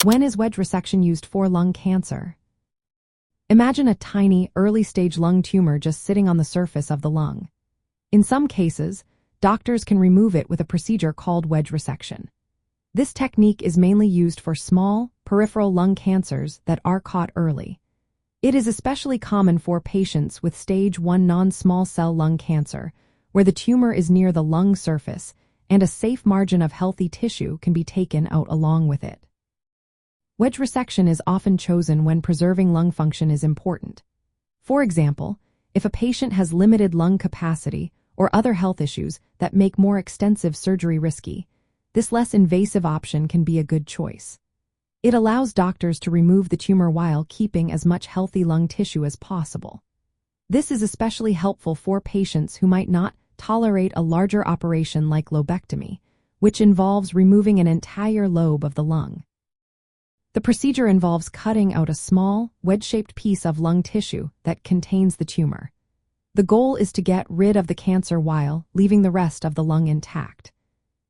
When is wedge resection used for lung cancer? Imagine a tiny, early-stage lung tumor just sitting on the surface of the lung. In some cases, doctors can remove it with a procedure called wedge resection. This technique is mainly used for small, peripheral lung cancers that are caught early. It is especially common for patients with stage 1 non-small cell lung cancer, where the tumor is near the lung surface and a safe margin of healthy tissue can be taken out along with it. Wedge resection is often chosen when preserving lung function is important. For example, if a patient has limited lung capacity or other health issues that make more extensive surgery risky, this less invasive option can be a good choice. It allows doctors to remove the tumor while keeping as much healthy lung tissue as possible. This is especially helpful for patients who might not tolerate a larger operation like lobectomy, which involves removing an entire lobe of the lung. The procedure involves cutting out a small, wedge-shaped piece of lung tissue that contains the tumor. The goal is to get rid of the cancer while leaving the rest of the lung intact.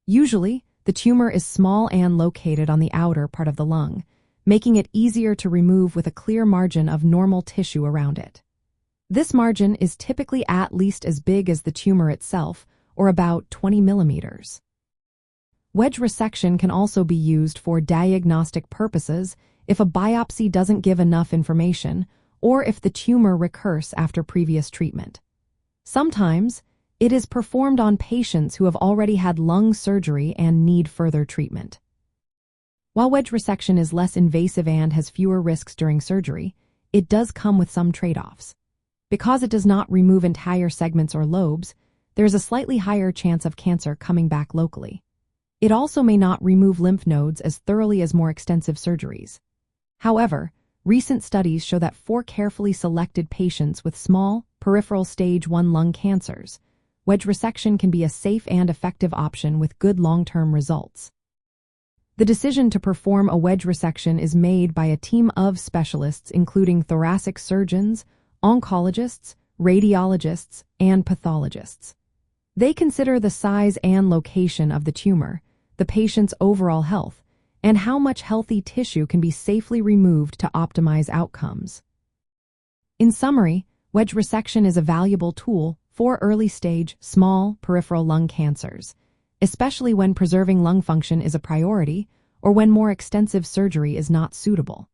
Usually, the tumor is small and located on the outer part of the lung, making it easier to remove with a clear margin of normal tissue around it. This margin is typically at least as big as the tumor itself, or about 20 millimeters. Wedge resection can also be used for diagnostic purposes if a biopsy doesn't give enough information or if the tumor recurs after previous treatment. Sometimes, it is performed on patients who have already had lung surgery and need further treatment. While wedge resection is less invasive and has fewer risks during surgery, it does come with some trade-offs. Because it does not remove entire segments or lobes, there is a slightly higher chance of cancer coming back locally. It also may not remove lymph nodes as thoroughly as more extensive surgeries. However, recent studies show that for carefully selected patients with small, peripheral stage 1 lung cancers, wedge resection can be a safe and effective option with good long-term results. The decision to perform a wedge resection is made by a team of specialists including thoracic surgeons, oncologists, radiologists, and pathologists. They consider the size and location of the tumor, the patient's overall health, and how much healthy tissue can be safely removed to optimize outcomes. In summary, wedge resection is a valuable tool for early-stage, small, peripheral lung cancers, especially when preserving lung function is a priority or when more extensive surgery is not suitable.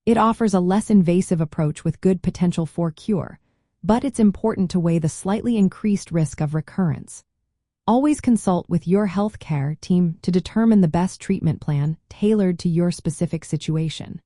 It offers a less invasive approach with good potential for cure, but it's important to weigh the slightly increased risk of recurrence. Always consult with your healthcare team to determine the best treatment plan tailored to your specific situation.